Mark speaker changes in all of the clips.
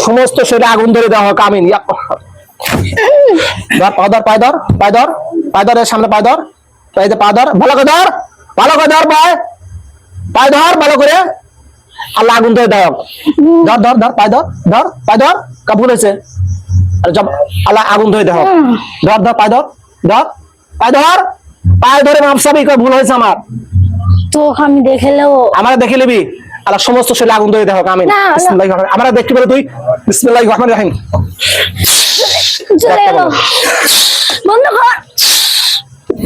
Speaker 1: সমস্ত শরীরে আগুন ধরে দেওয়া হোক আমিন। ধর পা ধর, পায় ধর, পায় ধর, পায় ধর, এর সামনে পায় ধর, পাইতে পা ধর, ভালো করে ধর, ভালো করে ধর, পায় পায় ধর ভালো করে। আল্লাহ আগুন ধরে দেওয়া হোক। ধর ধর ধর, পায় ধর, ধর পায় ধর, কাপুর হয়েছে। আল্লাহ আগুন ধরে দেওয়া হোক। ধর ধর, পায় ধর, ধর পায় ধর, পায় ধরে মাপসাবি ভুল হয়েছে আমার।
Speaker 2: তো আমি দেখে নেবো।
Speaker 1: আমরা দেখে নিবি। আল্লাহ সমস্ত শরীরে আগুন ধরে দেওয়া হোক আমিন। আমরা দেখতে পেলে তুই বিসমিল্লাহির রহমানির রহিম।
Speaker 2: চলে গেল। বন্ধ কর।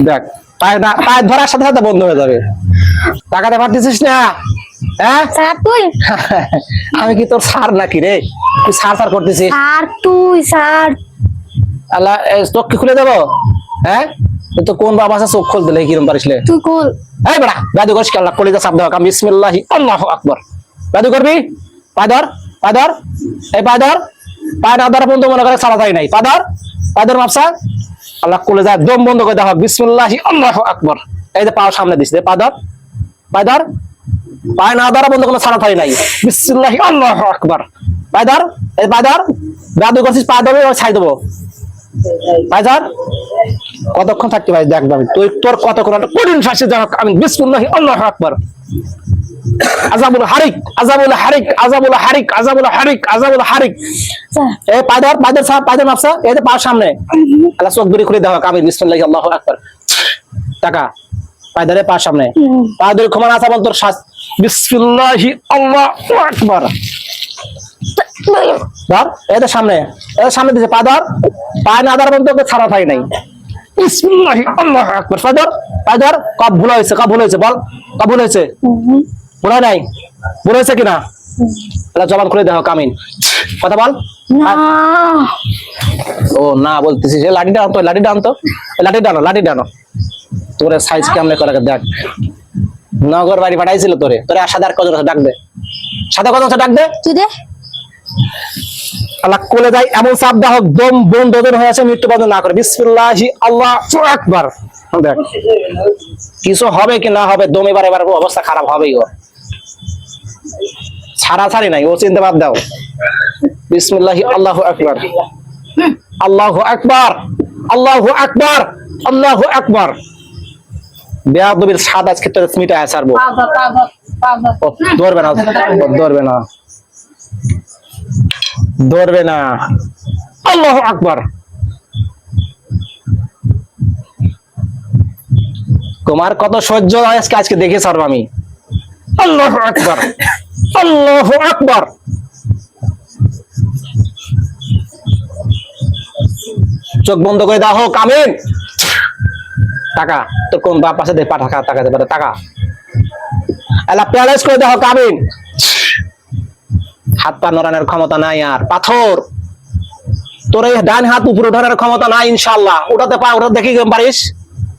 Speaker 1: দেখ পায়ে ধরার সাথে সাথে বন্ধ হয়ে যাবে। টাকাতে পারতেছিস না? হ্যাঁ
Speaker 2: স্যার তুই।
Speaker 1: আমি কি তোর সার নাকি রে? তুই সার সার করতেছিস।
Speaker 2: স্যার তুই স্যার।
Speaker 1: আল্লাহ চোখ কি খুলে দেবো? হ্যাঁ তুই তো কোন বাবা আছে চোখ খুল দিলে কিরম পারিসলে?
Speaker 2: তুই কোল।
Speaker 1: এই বেড়া দাদু করিস আল্লাহ কলিজা চাপ দেওয়া কাম। বিসমিল্লাহি আল্লাহু আকবার। দাদু করবি? পা ধর, পা ধর, এই পা ধর, পা না ধরা পর্যন্ত মনে করে সারা যায় নাই। পা ধর, পা ধর মাপসা। আল্লাহ কলিজা দম বন্ধ করে দেওয়া হোক। বিসমিল্লাহি আল্লাহু আকবার। এই যে পা সামনে দিস, পা ধর, পা ধর, পায় না ধরা বন্ধ কোনো ছাড়া থাই নাই। বিসমিল্লাহি আল্লাহু আকবার। পায় ধর, এই পা ধর, দাদু করছিস পা ধরবে ছাই দেবো। পায় ধর, কতক্ষণ থাকতে পারিস দেখ ভাবি তুই, তোর কতক্ষণ কঠিন শাস্তি দেওয়া হোক আমিন। বিসমিল্লাহি আল্লাহু আকবার। আযাবুল হারিক, আযাবুল হারিক, আযাবুল হারিক, আযাবুল হারিক, আযাবুল হারিক। এই পা ধর, পা ধর, পা ধর মাপসা। এই যে পা সামনে আল্লাহ চোখ বুড়ি খুলে দেওয়া হোক আমিন। বিসমিল্লাহি আল্লাহু আকবার। টাকা পায় ধরে পা সামনে, পা ধরে ক্ষমা না চাবন তোর শ্বাস। বিসমিল্লাহি আল্লাহু আকবার। ধর এদের সামনে, এদের সামনে দিছে পা ধর, পা না ধর বন্ধ তোকে ছাড়া থাই নাই। বিসমিল্লাহি আল্লাহু আকবার। পা ধর, পা ধর। কব ভুল হয়েছে, কব ভুল হয়েছে বল, কব ভুল হয়েছে? ভুল হয় নাই? ভুল হয়েছে কিনা? তাহলে জবান খুলে দেওয়া হোক আমিন। কথা বল। ও না বলতেছিস। লাঠিটা আনতো, লাঠিটা আনতো, লাঠিটা আনো, লাঠিটা আনো। তোর সাইজ কেমনে করে দেখ। নগর বাড়ি পাঠাইছিল তোরে, তোরে সাদা আর কজন ডাক দে, সাদা কজন ডাক দে।
Speaker 2: তুই দে।
Speaker 1: আল্লাহ কোলে যায় এমন চাপ দেওয়া হোক দম বন্ধ হয়ে আছে, মৃত্যু বন্ধ না করে। বিসমিল্লাহি আল্লাহু আকবার। দেখ কিছু হবে কি না হবে, দম এবার এবার অবস্থা খারাপ হবেই। ও ছাড়া ছাড়ি নাই, ও চিন্তা বাদ দাও। বিসমিল্লাহি আল্লাহু আকবার। আল্লাহু আকবার, আল্লাহু আকবার, আল্লাহু আকবার। বেয়াদবির স্বাদ আজকে তোর মিটায় ছাড়বো। ধরবে না, ধরবে না, ধরবে না। আল্লাহু আকবার। তোমার কত সহ্য আজকে আজকে দেখে ছাড়বো আমি। আল্লাহু আকবার, আল্লাহু আকবার। চোখ বন্ধ করে দাও হোক আমিন। টাকা তোর কোন বাপ আছে দে, টাকা টাকা দে, টাকা আল্লাহ প্যারালাইজ করে দাও হোক আমিন। হাত পা নড়ানোর ক্ষমতা নাই আর পাথর। তোর এই ডান হাত উপরে উঠানোর ক্ষমতা নাই ইনশাআল্লাহ। ওটাতে পা ওটা দেখি পারিস?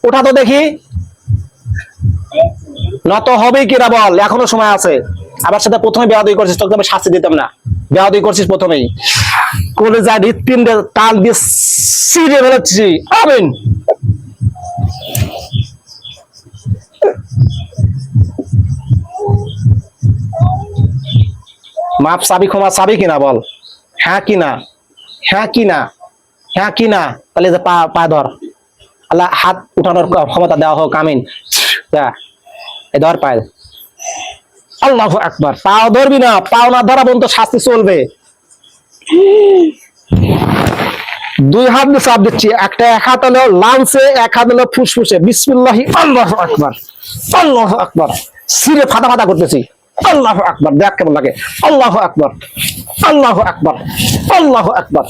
Speaker 1: ওটা তো দেখি। নত হবে কিনা বল, এখনো সময় আছে। আবার সাথে প্রথমে বেয়াদবি করছিস, তোকে আমি শাস্তি দিতাম না। বেয়াদবি করছিস প্রথমেই, কলিজা হৃৎপিণ্ডে টান দিয়ে ছিঁড়ে ফেলেছি আমিন। মাপ চাবি, ক্ষমা চাবি কিনা বল? হ্যাঁ কিনা, হ্যাঁ কিনা, হ্যাঁ কিনা। তাহলে যে পা পা ধর, আল্লাহ হাত উঠানোর ক্ষমতা দেওয়া হোক আমিন। ধর পায়। আল্লাহু আকবার। পাও ধরবি না, পাও না ধরা পর্যন্ত শাস্তি চলবে। দুই হাত দিয়ে চাপ দিচ্ছি, একটা এক হাত হলো লাঞ্চে, এক হাত হলো ফুসফুসে। বিসমিল্লাহি আল্লাহু আকবার, আল্লাহু আকবার। সিরে ফাটা ফাটা করতেছি। আল্লাহু আকবার। দেখ কেমন লাগে। আল্লাহু আকবার, আল্লাহু আকবার, আল্লাহু আকবার,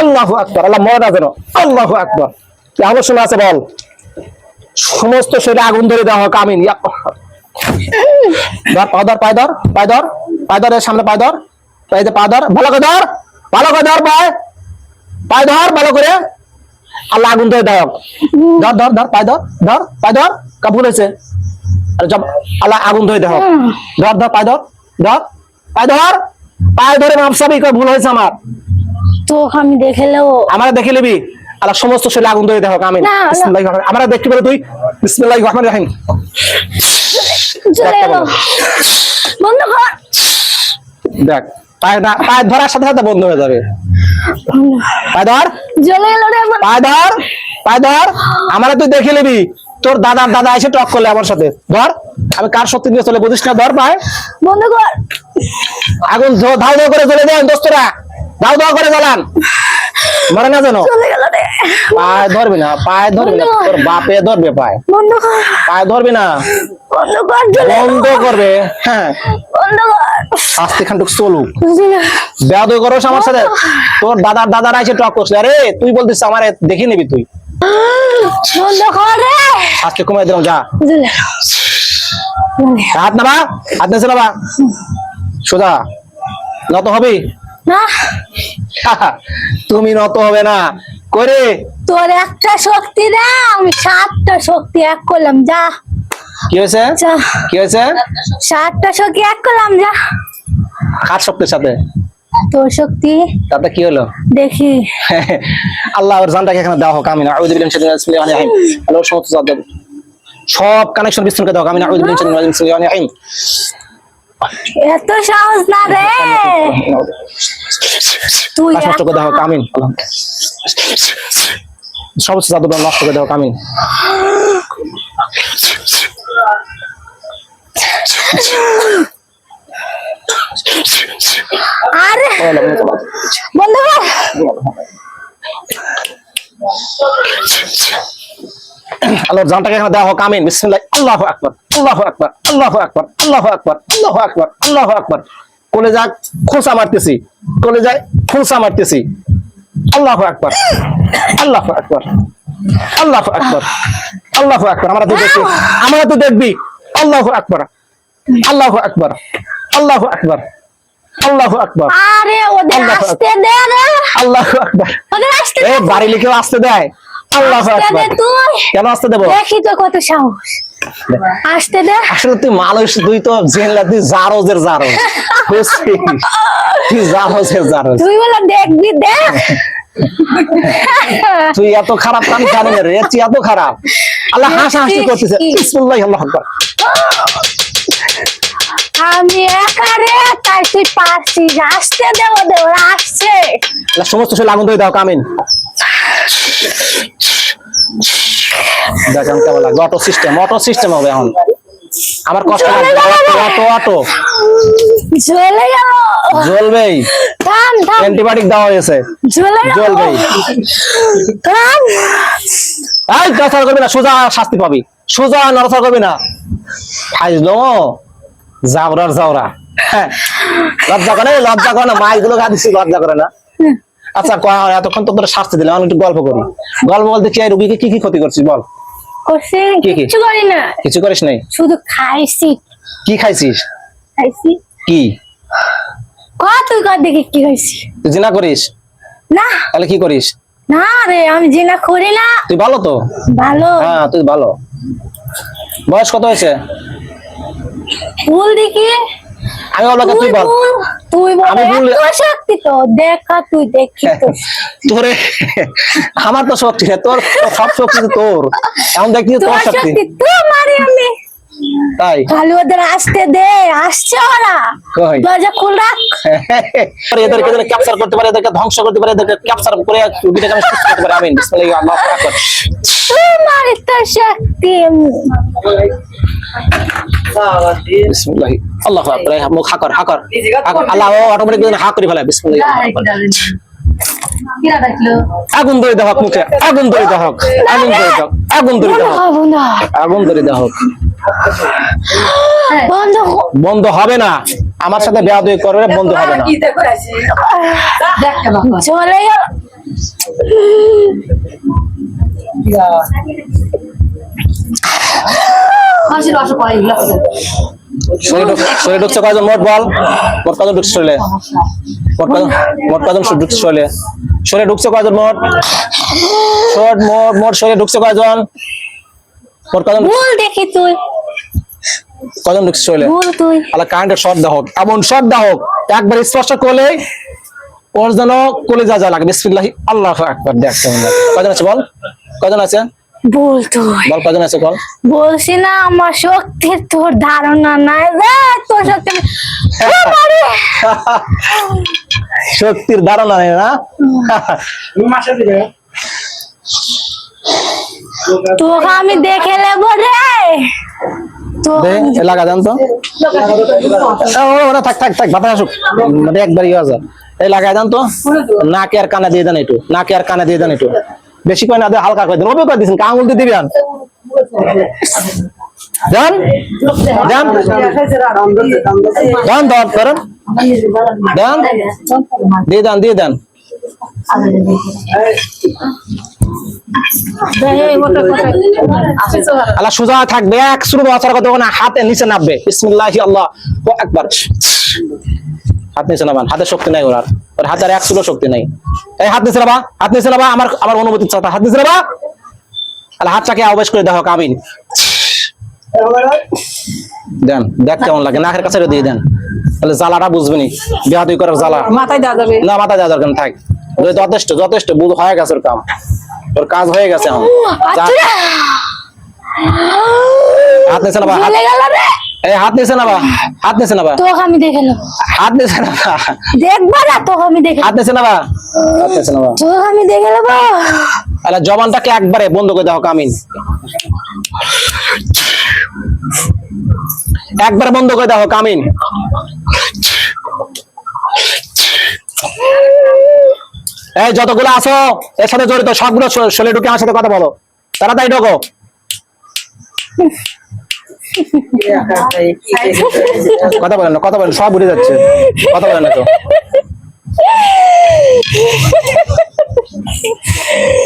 Speaker 1: আল্লাহু আকবার। আল্লাহ মরে না যেন। আল্লাহু আকবার। এখনো শোনা আছে বল। সমস্ত শরীরে আগুন ধরে দেওয়া হোক আমিন। ধর পা ধর, পায় ধর, পায় ধর, পায় ধর, এর সামনে পায় ধর, পাইতে পা ধর, ভালো করে ধর, ভালো করে ধর, পায় পায় ধর ভালো করে। আল্লাহ আগুন ধরে দেওয়া হোক। ধর ধর ধর, পায় ধর, ধর পায় ধর, কাপুর হয়েছে। আল্লাহ আগুন ধরে দেওয়া হোক। ধর ধর, পায় ধর, ধর পায় ধর, পায় ধরে মাপসাবি ভুল হয়েছে আমার।
Speaker 2: তো আমি দেখে নেবো।
Speaker 1: আমরা দেখে নিবি। আল্লাহ সমস্ত শরীরে আগুন ধরে দেওয়া হোক আমিন। আমরা দেখতে পেলে তুই বিসমিল্লাহির রহমানির রহিম।
Speaker 2: চলে গেল। বন্ধ কর।
Speaker 1: দেখ পায়ে ধরার সাথে সাথে বন্ধ হয়ে যাবে। পায়ে ধর,
Speaker 2: জ্বলে গেল রে আমার।
Speaker 1: পায়ে ধর, পায়ে ধর। আমারে তুই দেখে নিবি, তোর দাদার দাদা এসে টক করলে আমার সাথে। ধর, আমি কার শক্তি দিয়ে চলে বুঝিস না। ধর পায়ে,
Speaker 2: বন্ধ কর।
Speaker 1: আগুন ধাও ধাও করে চলে দেন দোস্তরা, ধাও ধাও করে জ্বালান, মরে না যেন।
Speaker 2: চলে গেল রে।
Speaker 1: পায়ে ধরবি না, পায়ে ধরবি না, তোর বাপে ধরবে পায়ে,
Speaker 2: বন্ধ কর,
Speaker 1: পায়ে ধরবি না,
Speaker 2: বন্ধ কর, জ্বলে গেল।
Speaker 1: বন্ধ করবে। হ্যাঁ,
Speaker 2: বন্ধ কর।
Speaker 1: আস্তে খানটুক চলুক। বেয়াদবি করস আমার সাথে, তোর দাদার দাদারা এসে টক করছে। আরে তুই বলতিস আমার দেখে নিবি তুই।
Speaker 2: বন্ধ কর রে।
Speaker 1: আজকে কমাই দিলাম, যা।
Speaker 2: জ্বলে গেল।
Speaker 1: হাত নামা, হাত নেছে নামা, সোজা। নত হবি
Speaker 2: না,
Speaker 1: তুমি নত হবে না করে।
Speaker 2: তোর একটা শক্তি দে, আমি 7টা শক্তি এক করলাম, যা।
Speaker 1: কি হয়েছে,
Speaker 2: যা,
Speaker 1: কি হয়েছে?
Speaker 2: 7টা শক্তি এক করলাম, যা।
Speaker 1: কার শক্তির সাথে?
Speaker 2: তোর শক্তি
Speaker 1: তাতে কি হলো?
Speaker 2: দেখি।
Speaker 1: আল্লাহর জানটাকে এখানে দেওয়া হোক। আমিন। আউযু বিল্লাহি মিনাশ শাইতানির রাজিম। আল্লাহর সমস্ত জাত দেব, সব কানেকশন বিচ্ছিন্ন করে দেওয়া হোক। আমিন। আউযু বিল্লাহি মিনাশ শাইতানির রাজিম।
Speaker 2: এত সাহস না রে তুই।
Speaker 1: কাজ নষ্ট করে দেওয়া হোক। আমিন। সমস্ত জাদু নষ্ট করে দেওয়া হোক। আমিন।
Speaker 2: আরে বন্ধ কর।
Speaker 1: আল্লাহর জানটাকে এখানে দেওয়া হোক। আমিন। বিসমিল্লাহ। আল্লাহু আকবার, আল্লাহু আকবার, আল্লাহু আকবার, আল্লাহু আকবার, আল্লাহু আকবার, আল্লাহু আকবার। কলেজা খোঁচা মারতেছি, কলেজায় খোঁচা মারতেছি। আল্লাহু আকবার, আল্লাহু আকবার, আল্লাহু আকবার, আল্লাহু আকবার। আমরা তো দেখি, আমরা তো দেখবি। আল্লাহু আকবার, আল্লাহু আকবার, আল্লাহু আকবার, আল্লাহু আকবার,
Speaker 2: আরে ওদের
Speaker 1: আল্লাহু
Speaker 2: আসতে দে রে,
Speaker 1: আল্লাহু আকবার।
Speaker 2: ওদের আসতে
Speaker 1: এ
Speaker 2: দে।
Speaker 1: বাড়ি লিখেও আসতে দেয়? আল্লাহু
Speaker 2: আসতে দে
Speaker 1: আকবার।
Speaker 2: তুই।
Speaker 1: কেন আসতে দেবো?
Speaker 2: দেখি তো কত সাহস। আসতে দে।
Speaker 1: আসলে তুই মানুষ, তুই তো জেনলা, তুই জারোজের জারোজ, বুঝছিস? তুই জারোজের জারোজ।
Speaker 2: তুই বলে দেখবি, দেখ।
Speaker 1: তুই এত খারাপ আমি জানি না রে, তুই এত খারাপ। আল্লাহ হাসাহাসি করতেছে। বিসমিল্লাহ, আল্লাহু আকবার।
Speaker 2: আমি একা রে, তাই তুই পারছিস। আসতে দে ওদের, ওরা আসছে।
Speaker 1: আল্লাহ সমস্ত শরীর আগুন ধরে দাও। আমিন। দেখেন কেমন লাগবে। অটো সিস্টেম, অটো সিস্টেম হবে এখন। আমার কষ্ট লাগবে। অটো অটো
Speaker 2: জ্বলে গেল।
Speaker 1: জ্বলবেই,
Speaker 2: থাম থাম,
Speaker 1: অ্যান্টিবায়োটিক দেওয়া হয়েছে,
Speaker 2: জ্বলে গেল।
Speaker 1: জ্বলবেই।
Speaker 2: থাম।
Speaker 1: এই নড়াচড়া করবি না, সোজা শাস্তি পাবি। সোজা নড়াচড়া করবি না। ফাইজলো জাবরার জাওরা। হ্যাঁ, লজ্জা করে, লজ্জা করে না। মাইগুলো গা দিচ্ছি, লজ্জা করে না। আচ্ছা এতক্ষণ তো তোরা শাস্তি দিলাম, আমি একটু গল্প করি। গল্প বলতে কি, রুগীকে কি কি ক্ষতি করছিস বল?
Speaker 2: করছি
Speaker 1: কি?
Speaker 2: কিছু করি না,
Speaker 1: কিছু করিস নাই?
Speaker 2: শুধু খাইছি।
Speaker 1: কি খাইছিস?
Speaker 2: খাইছি
Speaker 1: কি?
Speaker 2: তুই কর দেখি কি খাইছি।
Speaker 1: তুই জিনা করিস?
Speaker 2: না
Speaker 1: তাহলে কি করিস?
Speaker 2: না রে, আমি জিনা করি না।
Speaker 1: তুই ভালো তো?
Speaker 2: ভালো।
Speaker 1: হ্যাঁ, তুই ভালো। বয়স কত হয়েছে?
Speaker 2: ভুল দেখি।
Speaker 1: আমি বলবো তুই
Speaker 2: তুই
Speaker 1: বল।
Speaker 2: বল, তুই বল।
Speaker 1: আমি ভুল-
Speaker 2: এত শক্তি তো দেখা, তুই দেখি তো।
Speaker 1: তোরে আমার তো শক্তি না, তোর সব শক্তি তো তোর। এখন দেখি তোর
Speaker 2: তোর
Speaker 1: শক্তি।
Speaker 2: শক্তি তুই মারি আমি।
Speaker 1: তাই
Speaker 2: খালি ওদের আসতে দে, আসছে ওরা।
Speaker 1: কই?
Speaker 2: দরজা খুল রাখ।
Speaker 1: এদেরকে যদি ক্যাপচার করতে পারে, এদেরকে ধ্বংস করতে পারে, এদেরকে ক্যাপচার করে রুগীটাকে আমি সুস্থ করতে পারি। আমিন। বিসমিল্লাহ, আল্লাহু আকবার।
Speaker 2: তুই মারি তোর শক্তি।
Speaker 1: বিসমিল্লাহ, আল্লাহু আকবার। মুখ হাকর হাকর হাকর। আল্লাহ অটোমেটিক হা করে ফেলে। বিসমিল্লাহ, আল্লাহু আকবার। আগুন ধরে দেওয়া হোক মুখে, আগুন ধরে দেওয়া হোক, আগুন ধরে দেওয়া হোক, আগুন ধরে
Speaker 2: বন্ধ
Speaker 1: দেওয়া হোক,
Speaker 2: কর, বন্ধ কর।
Speaker 1: আগুন ধরে দেওয়া হোক।
Speaker 2: বন্ধ কর।
Speaker 1: বন্ধ হবে না। আমার সাথে বেয়াদবি করবে, বন্ধ হবে না।
Speaker 2: চলে গেল।
Speaker 1: শরীরে ঢুকছে কয়জন মোট বল? মোট কয়জন ঢুকছে শরীরে? মোট কয়জন ঢুকছে শরীরে? শরীরে ঢুকছে কয়জন মোট? মোট শরীরে ঢুকছে কয়জন? মোট কয়জন?
Speaker 2: ভুল দেখি তুই।
Speaker 1: কয়জন ঢুকছে শরীরে?
Speaker 2: ভুল তুই।
Speaker 1: আল্লাহ কারেন্টের শর্ট দাও হোক, এমন শর্ট দাও হোক, একবার স্পর্শ করলে ওর যেন কলেজা যা লাগে। বিসমিল্লাহ, আল্লাহু আকবার। দেখ কেমন লাগে। কয়জন আছে বল? কয়জন আছে?
Speaker 2: বল তুই
Speaker 1: বল কজন আছে বল।
Speaker 2: বলছি না আমার শক্তির তোর ধারণা নাই রে, তোর শক্তি
Speaker 1: শক্তির ধারণা নেই না।
Speaker 2: তোকে আমি দেখে নেবো রে।
Speaker 1: দে লাগা দেন তো। ওরা থাক থাক থাক বাতাস আসুক, মানে একবার ইয়ে আছে। এই লাগাই দেন তো, নাকে আর কানে দিয়ে দেন একটু, নাকে আর কানে দিয়ে দেন একটু, বেশি করে না দিয়ে হালকা করে দেন। ওবে করে দিচ্ছেন আঙুল দিয়ে দিবেন। দেন দেন দেন দেন করেন দেন, দিয়ে দেন দিয়ে দেন। আল্লাহ সোজা থাকবে, এক শুরু আচার কথা না, হাত নিচে নামবে। বিসমিল্লাহি আল্লাহু আকবার। হাত নিচে নামান, হাতে শক্তি নাই ওর, ওর হাতের এক চুলো শক্তি নাই। এই হাত নিচে নামা, হাত নিচে নামা, আমার আমার অনুমতি চাতা, হাত নিচে নামা। আল্লাহ হাতটাকে আবেশ করে দেখো কামিন দেন, দেখ কেমন লাগে, নাকের কাছে দিয়ে দেন, তাহলে জ্বালাটা বুঝবেনি, বিয়াদুই করার জ্বালা।
Speaker 3: মাথায় দেওয়া যাবে
Speaker 1: না, মাথায় দেওয়া দরকার থাক, যথেষ্ট যথেষ্ট বুঝ হয়ে গেছে ওর কাম, ওর কাজ হয়ে গেছে এখন। হাত নিচে নামা,
Speaker 2: চলে গেল রে।
Speaker 1: এই হাত নিচে নামা, হাত নিচে নামা,
Speaker 2: তোকে আমি দেখে নেবো,
Speaker 1: হাত নিচে নামা,
Speaker 2: দেখবো না তোকে আমি দেখে
Speaker 1: হাত নিচে নামা, হাত নিচে নামা।
Speaker 2: তোকে আমি দেখে নেবো।
Speaker 1: আরে জবানটাকে একবারে বন্ধ করে দাও কামিন, একবারে বন্ধ করে দাও কামিন। এই যতগুলো আছো এর সাথে জড়িত সবগুলো শরীরে ঢুকে আমার সাথে কথা বলো, তাড়াতাড়ি ঢোকো। কথা বলেন না, কথা বলেন, সব উঠে যাচ্ছে, কথা বলেন না তো।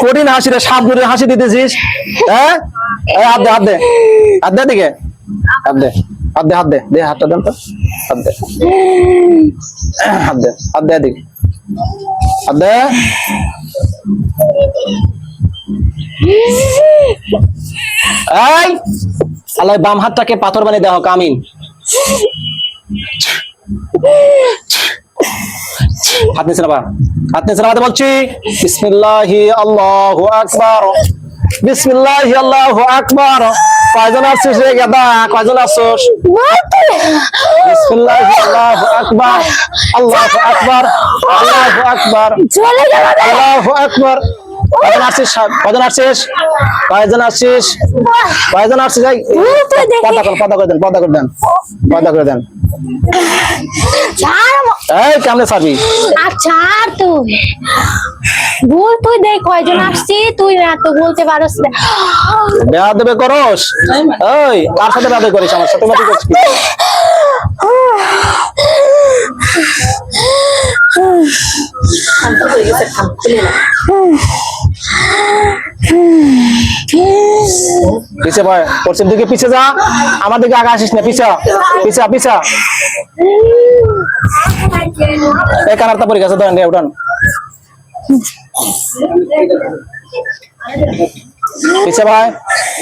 Speaker 1: কঠিন হাসি রে, সাপ ধরে হাসি দিতেছিস। হ্যাঁ, হাত দে হাত দে হাত দে দিকে, হাত দে হাত দে হাত দে, দে হাতটা দেন তো, হাত দে হাত দে হাত দে দিকে, হাত দে। এই আল্লাহ বাম হাতটাকে পাথর বানিয়ে দেওয়া কামিন। হাত নিচে নামা, হাত নিচে নামাতে বলছি। বিসমিল্লাহি আল্লাহু আকবার, বিসমিল্লাহি আল্লাহু আকবার। কয়জন আসছিস রে গাদা, কয়জন আসছিস? বিসমিল্লাহি আল্লাহু আকবার, আল্লাহু আকবার, আল্লাহু আকবার,
Speaker 2: চলে গেল রে।
Speaker 1: আল্লাহু আকবার। কয়জন আসছিস, কয়জন আসছিস, কয়জন আসছিস, কয়জন আসছিস? এই পর্দা করে দেন, পর্দা করে দেন, পর্দা করে দেন।
Speaker 2: ছাড়
Speaker 1: এই কেমনে ছাড়বি?
Speaker 2: আচ্ছা তুই বল, তুই দেখ কয়জন আসছি, তুই না তো বলতে পারস না।
Speaker 1: বেয়াদবি করস? ওই কার সাথে বেয়াদবি করিস? আমার সাথে বেয়াদবি করছিস কি? পিছে ভাই, পশ্চিম দিকে পিছে যা, আমার দিকে আগে আসিস না, পিছা পিছা পিছা। এই কানারটা পড়ে গেছে, ধরেন উঠান। পিছে ভাই,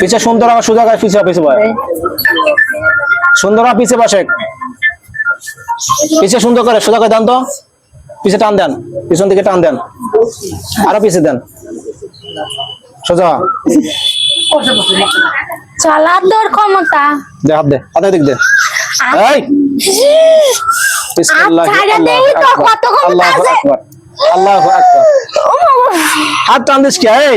Speaker 1: পিছে সুন্দর সুযোগ আছে, পিছে পিছে ভাই, সুন্দর পিছে বসে, পিছে সুন্দর করে সোজা করে দেন তো, পিছে টান দেন, পিছন দিকে টান দেন, আরো পিছে দেন, সোজা।
Speaker 2: চলার তোর ক্ষমতা।
Speaker 1: দে হাত দে, হাতের দিক দে। এই বিসমিল্লাহি
Speaker 2: আচ্ছা, দেখি তো কত ক্ষমতা
Speaker 1: আল্লাহু
Speaker 2: আছে।
Speaker 1: আকবার, আল্লাহু আকবার। হাত টান দিস কি? এই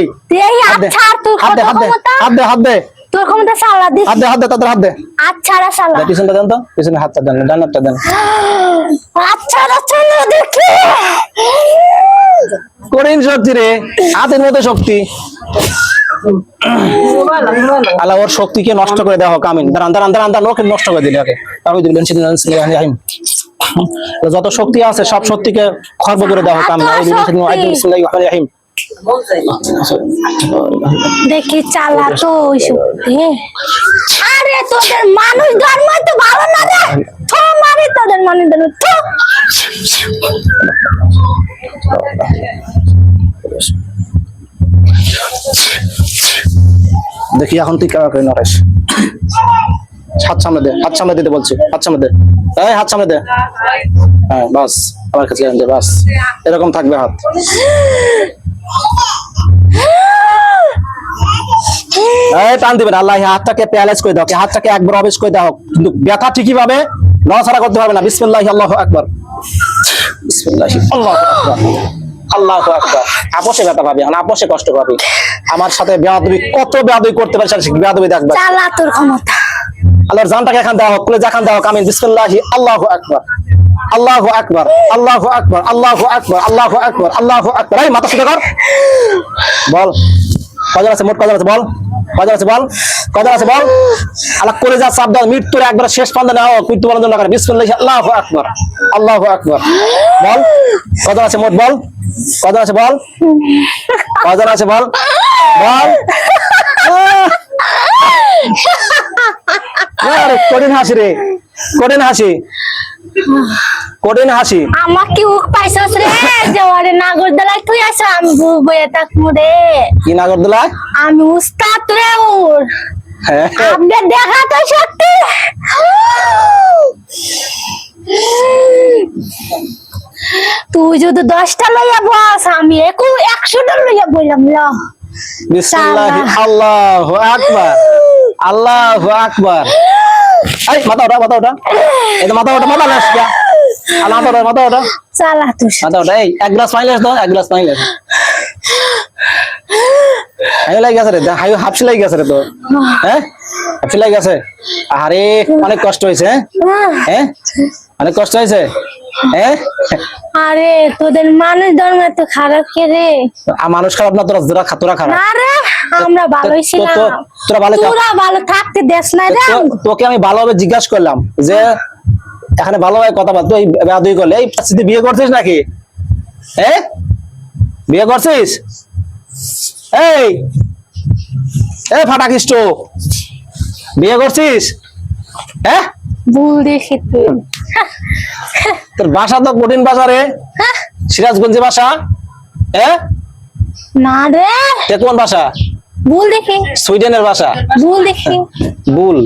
Speaker 2: এই
Speaker 1: হাত দে,
Speaker 2: আচ্ছা তোর
Speaker 1: হাত
Speaker 2: কত
Speaker 1: দে, হাত দে,
Speaker 2: ক্ষমতা,
Speaker 1: হাত দে, হাত দে,
Speaker 2: তোর ক্ষমতা সালা দিস।
Speaker 1: হাত দে, হাত দে, তাদের হাত দে।
Speaker 2: আচ্ছা রা সালা,
Speaker 1: দে, পিছনটা দেন তো, পিছনে হাতটা দেন, ডান হাতটা দেন।
Speaker 2: আচ্ছা রা সালা দেখি।
Speaker 1: কঠিন শক্তি রে, হাতের মধ্যে শক্তি। আল্লাহ ওর শক্তিকে নষ্ট করে দেওয়া হোক আমিন। দাঁড়ান দাঁড়ান দাঁড়ান দাঁড়ান, ওকে নষ্ট করে দিলে ওকে। যত শক্তি আছে সব শক্তিকে খর্ব করে দেওয়া হোক আমিন।
Speaker 2: দেখি চালা তো ওই শক্তি। আরে তোদের মানুষ ধর্ম তো ভালো না রে, থো মারি তোদের মানুষ ধর্ম থো।
Speaker 1: দেখি এখন তুই কেমন করে নরেশ। হাত সামনে দে, হাত সামনে দিতে বলছি, হাত সামনে দে, এই হাত সামনে দে। হ্যাঁ বাস, আমার কাছে দে, বাস এরকম থাকবে হাত। এই টান দিবেন আল্লাহ, এই হাতটাকে প্যালেস করে দাও, এই হাতটাকে একবার অবেশ করে দাও, কিন্তু ব্যথা ঠিকই পাবে, নড়াচড়া করতে হবে না। বিসমিল্লাহি আল্লাহু আকবার, বিসমিল্লাহি আল্লাহু আকবার, আল্লাহু আকবার। আপোষে ব্যথা পাবে, আপোষে কষ্ট পাবে। আমার সাথে বেয়াদবি, কত বেয়াদবি করতে পারে সে বেয়াদবি দেখবে।
Speaker 2: চালা তোর ক্ষমতা।
Speaker 1: আল্লাহর জানটাকে এখান দেওয়া হোক, কলেজা এখান দেওয়া হোক। আমিন। বিসমিল্লাহি আল্লাহু আকবার, আল্লাহু আকবার, আল্লাহু আকবার, আল্লাহু আকবার, আল্লাহু আকবার, আল্লাহু আকবার। এই মাথা সোজা কর, বল কয়জন আছে, মোট কয়জন আছে বল, কয়জন আছে বল, কয়জন আছে বল। আল্লাহ কলেজা চাপ দাও, মৃত্যুর একবার শেষ পান্দা নেওয়া হোক, মৃত্যু বরণ না করে। বিসমিল্লাহি আল্লাহু আকবার, আল্লাহু আকবার। বল কয়জন আছে মোট, বল কয়জন আছে বল, কয়জন আছে বল, বল। আরে কঠিন হাসি রে, কঠিন হাসি, কঠিন হাসি।
Speaker 2: আমাকে উক পাইছস রে, জওয়ারে নাগরদোলায় তুই আছো, আমি বয়ে থাকবো রে।
Speaker 1: কি নাগরদোলা?
Speaker 2: আমি উস্তাদ রে ওর।
Speaker 1: হ্যাঁ
Speaker 2: আপনি দেখা তো সত্যি। তুই যদি 10টা লইয়া বস, আমি 100টা লইয়া বললাম।
Speaker 1: বিসমিল্লাহি আল্লাহু আকবার, আল্লাহু আকবার। এই মাথা ওঠা, মাথা ওঠা, এই তো মাথা ওঠা, মাথা নাস গিয়া, আল্লাহ মাথা ওঠা, মাথা ওঠা,
Speaker 2: চালা তুই
Speaker 1: মাথা ওঠা। এই এক গ্লাস পানি লাস দাও, এক গ্লাস পানি লাস। হাই লাগি গেছে রে, হাই হাফসি লাগি গেছে রে তোর, হ্যাঁ হাফসি লাগি গেছে। আরে অনেক কষ্ট হয়েছে, হ্যাঁ অনেক কষ্ট হয়েছে, হ্যাঁ।
Speaker 2: আরে তোদের মানুষ ধর্ম এত খারাপ কে রে?
Speaker 1: মানুষ খারাপ না, তোরা তোরা খারাপ।
Speaker 2: না রে, আমরা ভালোই ছিলাম।
Speaker 1: তোরা ভালো,
Speaker 2: তোরা ভালো থাকতে দেশ না রে।
Speaker 1: তোকে আমি ভালোভাবে জিজ্ঞাসা করলাম যে এখানে ভালোভাবে কথা বল, তুই বেয়াদবি করলে। এই তুই বিয়ে করছিস নাকি? হ্যাঁ বিয়ে করছিস? এই এই ফাটাকিষ্ট, বিয়ে করছিস? হ্যাঁ
Speaker 2: ভুল দেখি তুই।
Speaker 1: তোর বাসা তো কঠিন বাসা রে, সিরাজগঞ্জে বাসা। হ্যাঁ
Speaker 2: না রে,
Speaker 1: কোন ভাষা?
Speaker 2: ভুল দেখি,
Speaker 1: সুইডেনের ভাষা।
Speaker 2: ভুল দেখি,
Speaker 1: ভুল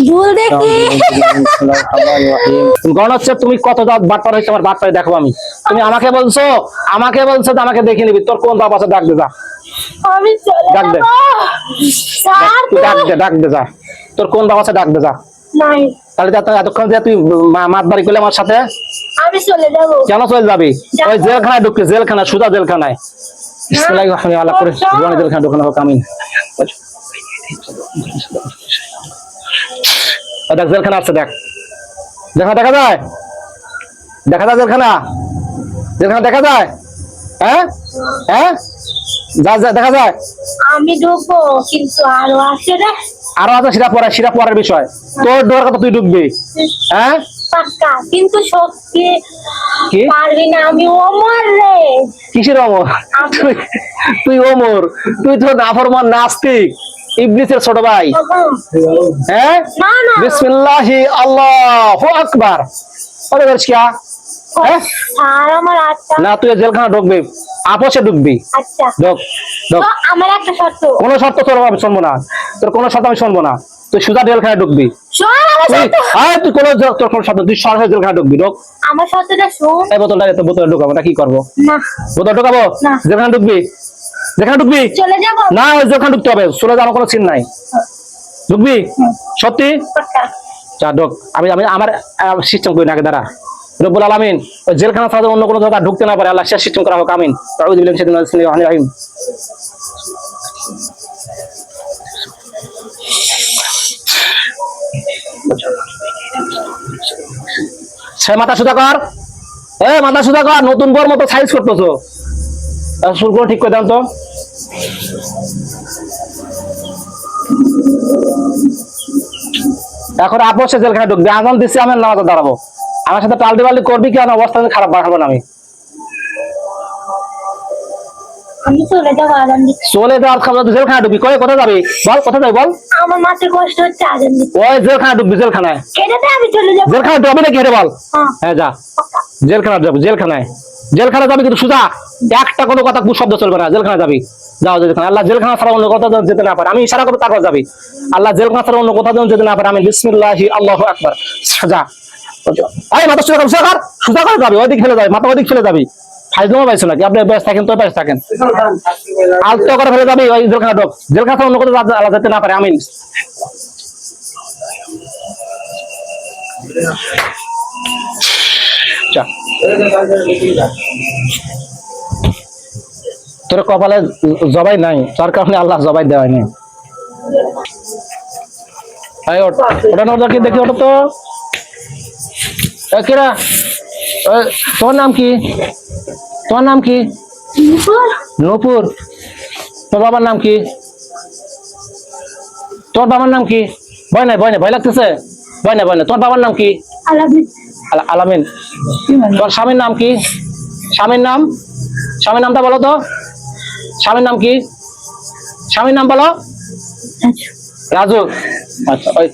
Speaker 2: ভুল দেখি।
Speaker 1: গণ হচ্ছে তুমি কত বাটপার হয়েছে, আমার বাটপারে দেখো আমি। তুমি আমাকে বলছো যে আমাকে দেখে নিবি। তোর কোন বাপ আছে, ডাক দে যা,
Speaker 2: আমি চলে
Speaker 1: ডাক দে,
Speaker 2: যাব। স্যার
Speaker 1: ডাক দে যা, তোর কোন বাপ আছে ডাক দে যা।
Speaker 2: নাই,
Speaker 1: তাহলে এতক্ষণ যে তুই মাতবাড়ি করলে আমার সাথে,
Speaker 2: আমি চলে যাব।
Speaker 1: কেন চলে যাবি? ওই জেলখানায় ঢুকতে, জেলখানায়, সুজা জেলখানায়। বিসমিল্লাহির রহমানির রহিম করে জীবনে জেলখানায় ঢুকানো হোক। আমিন। দেখ জেলখানা আছে, দেখ দেখা দেখা যায়, দেখা যায় জেলখানা, জেলখানা দেখা যায়। হ্যাঁ হ্যাঁ যা যা দেখা যায়।
Speaker 2: আমি ঢুকবো, কিন্তু আরো আছে রে।
Speaker 1: আরো আছে, সেটা পরের বিষয়। তোর ডোর কথা তুই ঢুকবি, হ্যাঁ
Speaker 2: পাক্কা, কিন্তু সত্যি
Speaker 1: কি
Speaker 2: পারবি না। আমি ওমর রে।
Speaker 1: কিসের অমর? তুই ওমর? তুই তো নাফরমান নাস্তিক, ইবলিসের ছোট ভাই। হ্যাঁ
Speaker 2: না না,
Speaker 1: বিসমিল্লাহি আল্লাহু আকবার। ওরে বলছিস কি? হ্যাঁ
Speaker 2: আর আমার আচ্ছা
Speaker 1: না, তুই জেলখানা ঢুকবি, আপোষে ঢুকবি।
Speaker 2: আচ্ছা,
Speaker 1: ঢুক ঢুক।
Speaker 2: তো আমার একটা শর্ত।
Speaker 1: কোনো শর্ত তোর আমি শুনবো না, তোর কোনো শর্ত আমি শুনবো না। তুই সুজা জেলখানায় ঢুকবি।
Speaker 2: শোন আমার
Speaker 1: তুই
Speaker 2: শর্ত।
Speaker 1: তুই তোর কোনো শর্ত, তুই সরাসরি জেলখানায় ঢুকবি। ঢুক।
Speaker 2: আমার শর্তটা শোন।
Speaker 1: এই বোতলটা তো বোতলে ঢুকাবো না, কি করবো?
Speaker 2: না,
Speaker 1: বোতল ঢুকাবো,
Speaker 2: না।
Speaker 1: যেখানে ঢুকবি, যেখানে ঢুকবি।
Speaker 2: চলে যাব
Speaker 1: না, ওই যেখানে ঢুকতে হবে, চলে যাওয়ার কোনো চিন নাই। ঢুকবি সত্যি?
Speaker 2: পাক্কা।
Speaker 1: যা ঢুক। আমি আমি আমার সিস্টেম করি না, আগে দাঁড়া। রব্বুল আলামিন ওই জেলখানা ছাড়া অন্য কোনো জায়গা ঢুকতে না পারে, আল্লাহ সে সিস্টেম করা হোক। আমিন। আউযু বিল্লাহি মিনাশ শাইতানির রাজিম। সে মাথা সোজা কর, মাথা সোজা কর। নতুন বর মতো সাইজ করতেছো, চুলগুলো ঠিক করে দেন তো। এখন আপোষে জেলখানায় ঢুকবি। আজান দিচ্ছি, আমি নামাজে দাঁড়াবো। আমার সাথে পাল্টি পাল্টি করবি কি? আমার অবস্থা খারাপ বাড়াবো না আমি।
Speaker 2: আমি চলে যাব। আজান দিচ্ছি।
Speaker 1: চলে যাওয়ার খাবার জেলখানায় ঢুকবি। কোথায় যাবি বল, কোথায় যাবি বল?
Speaker 2: আমার মাথায় কষ্ট হচ্ছে, আজান দিচ্ছি।
Speaker 1: ওই জেলখানায় ঢুকবি, জেলখানায়।
Speaker 2: এটাতে আমি চলে যাব।
Speaker 1: জেলখানায় ঢুকবি নাকি? হেরে বল।
Speaker 2: হ্যাঁ,
Speaker 1: হ্যাঁ যা, জেলখানায় যাবো। জেলখানায় যাবি, কিন্তু সুজা, একটা কোনো কথা শব্দ চলবে না। জেলখানায় যাবি, যাও জেলখানা। আল্লাহ জেলখানা ছাড়া অন্য কোথাও যেতে না পারে। আমি ইশারা করবো, তারপর যাবি। আল্লাহ জেলখানা ছাড়া অন্য কোথাও যেতে না পারে। আমি বিসমিল্লাহি আল্লাহু আকবার। যা, এই মাথা সোজা কর, সোজা করে যাবি, ওইদিক ফেলে যাবি, মাথা ওইদিক ফেলে যাবি। ফাইজলামও পাইছো নাকি? আপনি ব্যস্ত থাকেন তো ব্যস্ত থাকেন, আলতো করে ফেলে যাবি ওই জেলখানা ঢোক, জেলখানা অন্য কোথাও আলাদা যেতে না পারে। আমিন। চা। তোর কপালে জবাই নাই, তার কারণে আল্লাহ জবাই দেওয়াই নাই। ওটা নজর কি দেখি, ওটা তো কেরা? তোমার নাম কি? তোমার নাম কি? নূপুর। তোর বাবার নাম কি? তোর বাবার নাম কি? ভয় নাই, ভয় নাই, ভয় লাগতেছে? ভয় নাই, ভয় নাই। তোমার বাবার নাম কি? আলামিন। তোর স্বামীর নাম কি? স্বামীর নাম, স্বামীর নামটা বলো তো। স্বামীর নাম কি? স্বামীর নাম বলো। রাজু। আচ্ছা, ওই